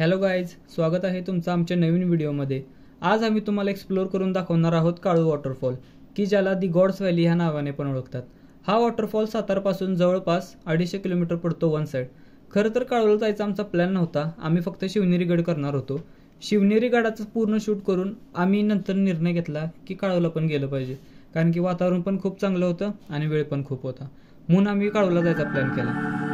Hello guys, स्वागत आहे तुमचं आमच्या नवीन व्हिडिओमध्ये। आज आम्ही तुम्हाला एक्सप्लोर करून दाखवणार आहोत काळू वॉटरफॉल, की ज्याला दी गॉड्स व्हॅली ह्या नावाने पण ओळखतात। हा वॉटरफॉल सातारपासून जवळपास 250 किलोमीटर पडतो वन साईड। खरं तर काळूला जायचा आमचा प्लॅन नव्हता, आम्ही फक्त शिवनेरी गड करणार होतो। शिवनेरी गडाचं पूर्ण शूट करून आम्ही नंतर निर्णय घेतला की काळूला पण गेलं पाहिजे, कारण की वातावरण पण खूप चांगलं होतं आणि वेळ पण खूप होता, म्हणून आम्ही काळूला जायचा प्लॅन केला।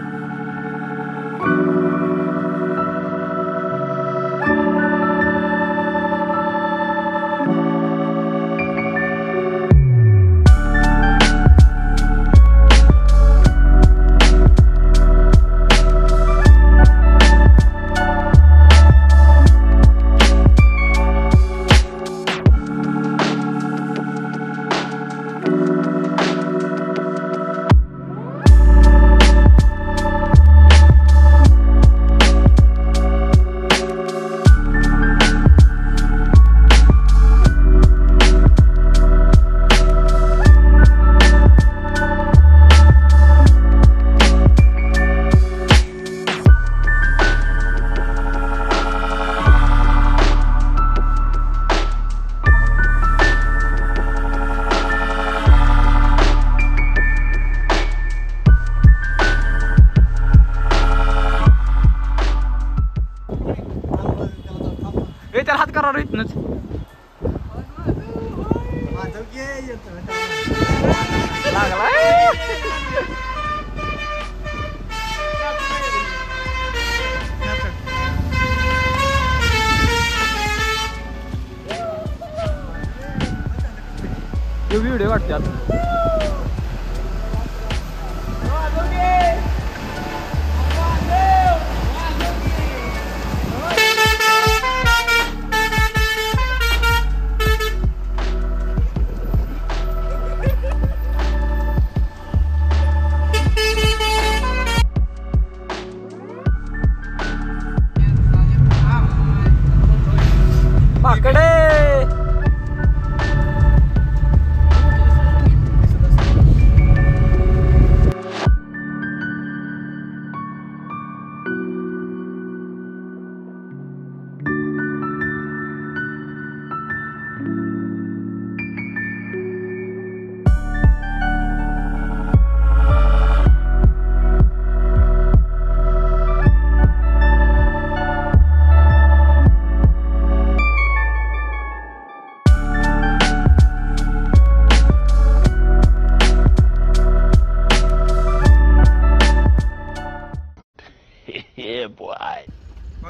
त्याला हात करा इथनच लागला। व्हिडिओ वाटते आता पकडे। Yeah, boy.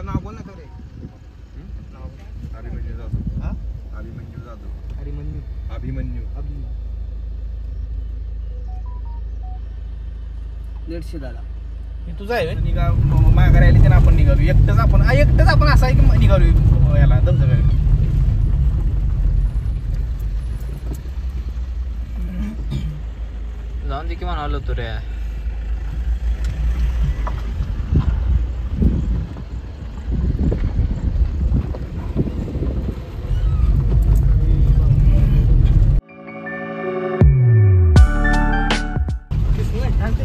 नाव बोल ना खरे। अभिमन्यू जाधव। अभिमन्यू लेटशी दादा हे तुझं आहे निघा माघारी आली त्यानं आपण निघालो एकटंच आपण असं आहे की निघालो याला धबधब्याला। जाऊन दे की म्हणालो तू रे।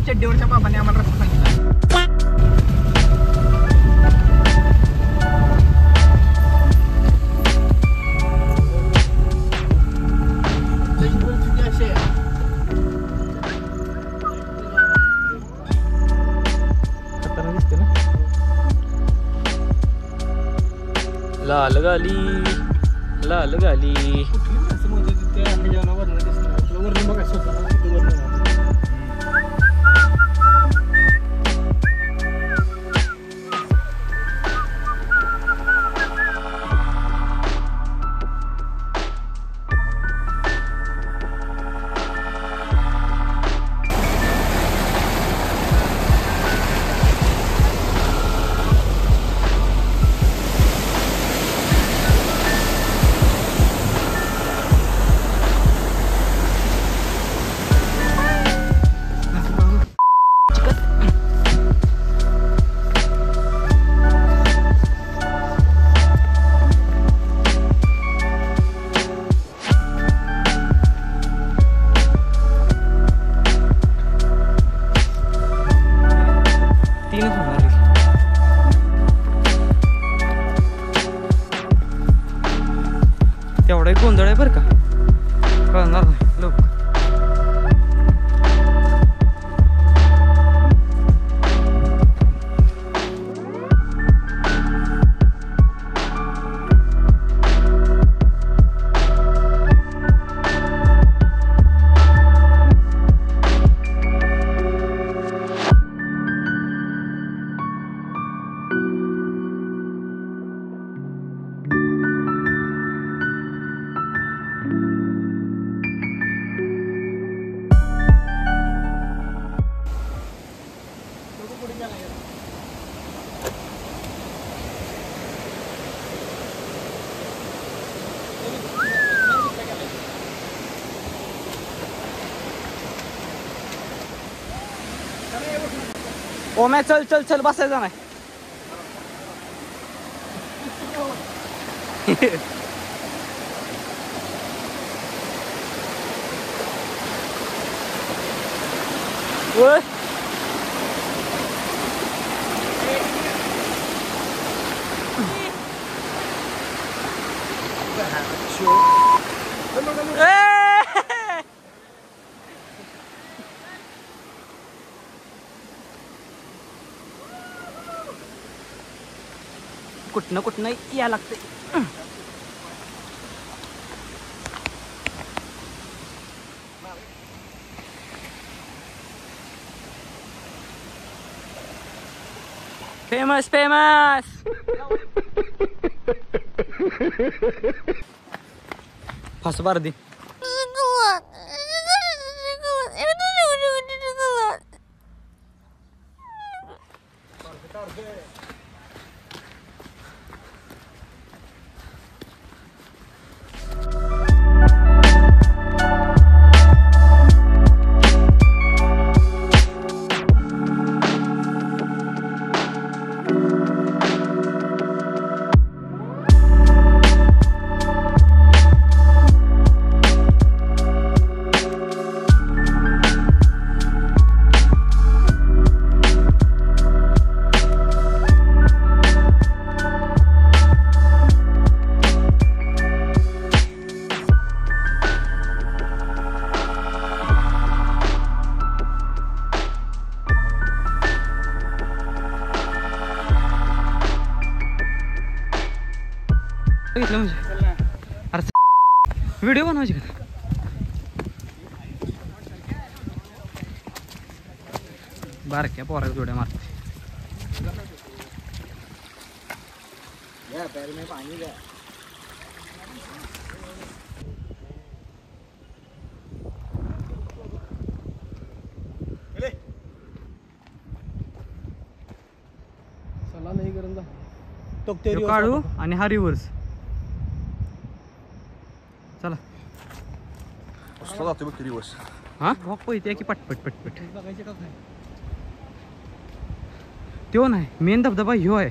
चड्डीवरच्या बाबांनी आम्हाला रस्ता सांगितला। दिसते ना लाल गाली लाल गाली। ओम्या चल चल चल बसायचं नाही. कुठनं कुठनं या लागतंय. Famous famous. फास बार दी. व्हिडिओ बनवायची का? बारक्या पोरा जोड्या मारते. काढू आणि हा रिव्हर्स. चला हा भोक पळते की पटपट पटपट. तो नाही मेन धबधबा ह्यो आहे.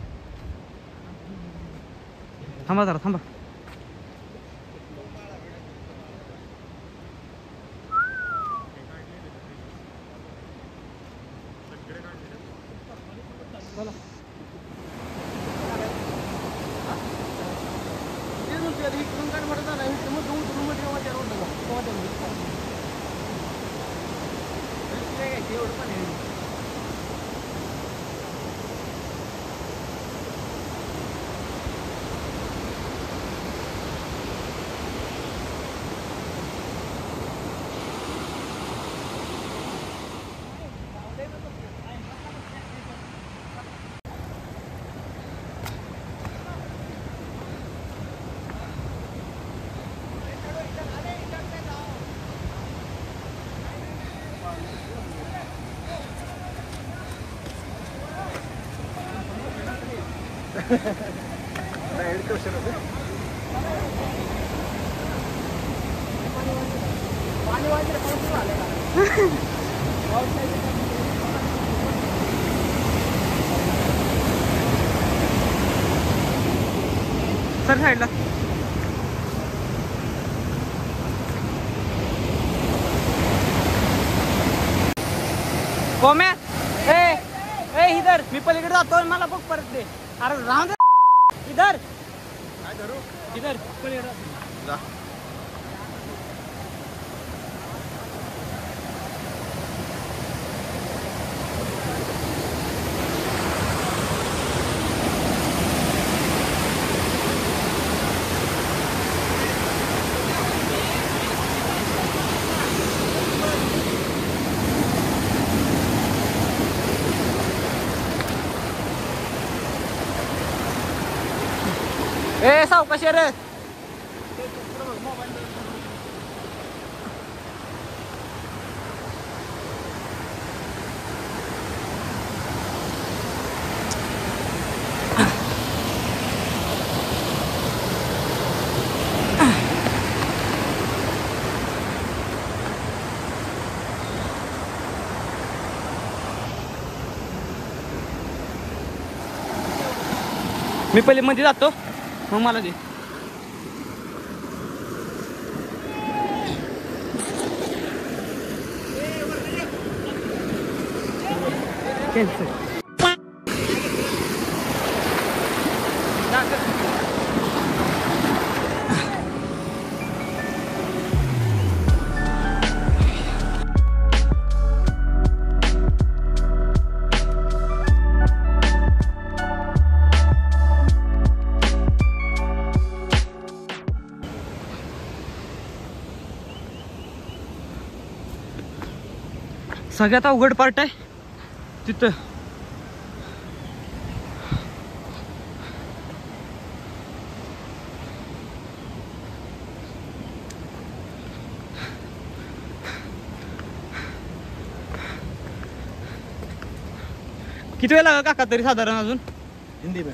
थांबा जरा थांबा. सर साईडला. कोम्या ए इधर मी पलीकडे जातो मला बघ परत दे. अरे राहून दे इधर इधर पलीकडे जा. ए सावकाश रे. मी पहिले मध्ये जातो मग मला दे. सगळ्यात अवघड पार्ट आहे तिथं. किती वेळ लगा काका तरी साधारण अजून? हिंदी में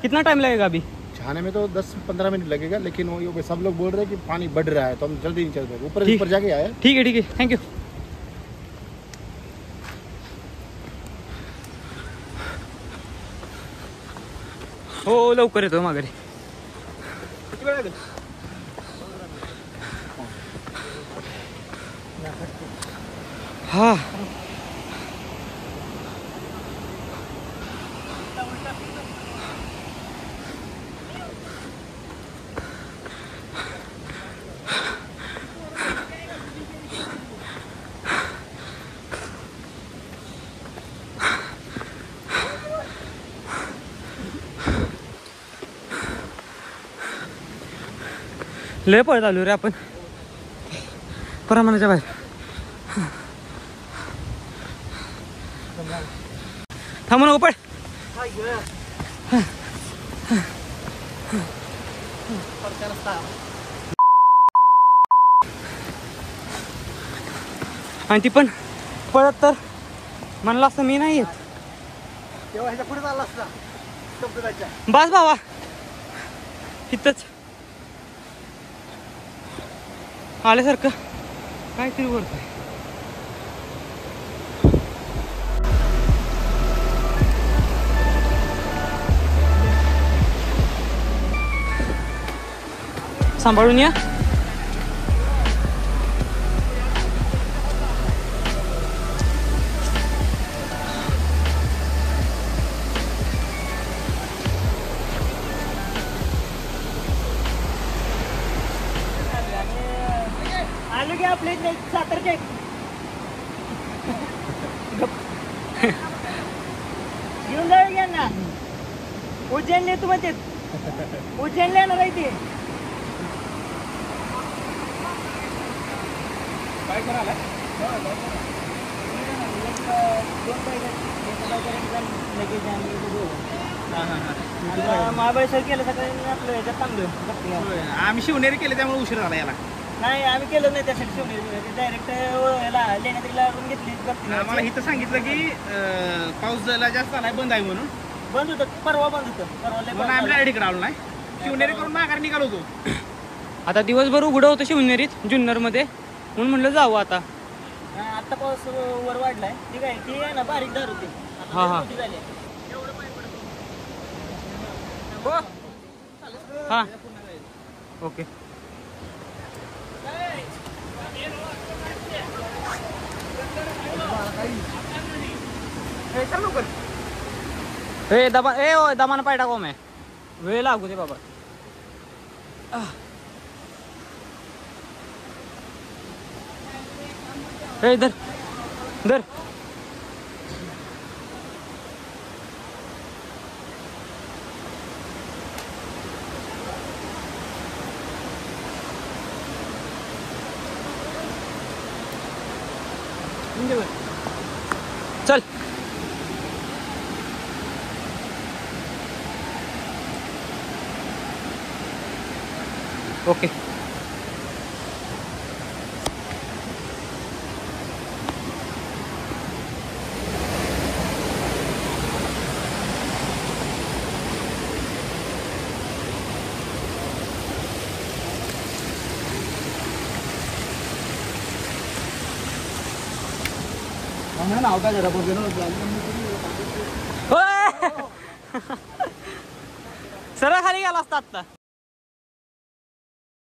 कितना टाइम लगेगा अभी? छाने में तो 10-15 मिनट लगेगा, लेकिन वो सब लोग बोल रहे हैं कि पानी बढ़ रहा है तो हम जल्दी नहीं चल रहे. ऊपर ऊपर जाके आए. ठीक है थँक्यू. हो लवकर येतो माघारी. हा लय पळत आलो रे आपण प्रमाणाच्या बाहेर. थांबू नको पळ. आणि ती पण पळत तर म्हणलं असतं मी नाही येत तेव्हा ह्याच्या पुढे चालला असता बस भावा इथंच आल्यासारखं काहीतरी वरत आहे. सांभाळून या. आलो की आपले सातारचे घेऊन जाऊ घ्या ना. उज्जैनला तू म्हणते उज्जैनला येणार आहे ते. काय करायला महाबळेश्वर केलं सकाळी आपलं ह्याच्यात थांबलो. आम्ही शिवनेरी केले त्यामुळे उशीर झाला याला. नाही आम्ही केलं नाही त्यासाठी शिवनेरी डायरेक्ट याला लेण्यात लागून घेतली. आम्हाला इथं सांगितलं की पाऊस जरा जास्त आलाय बंद आहे म्हणून. बंद होतं परवा बंद होतं म्हणून आम्ही डायरेक्ट इकडे आलो नाही. शिवनेरी करून माघारी निघालो होतो. आता दिवसभर उघडं होतं शिवनेरीत जुन्नर मध्ये म्हणून म्हणलं जाऊ आता. आता पाऊस वर वाढलाय ठीक आहे. ती आहे ना बारीक धार होती. हा हा हा ओके. ए दबा ए ओ दमान पाय टाको मैं वेळ लागू दे बाबा. ए धर धर. चल ओके. नाव काय जरा बोलतो सरळ खाली गेला असता आता.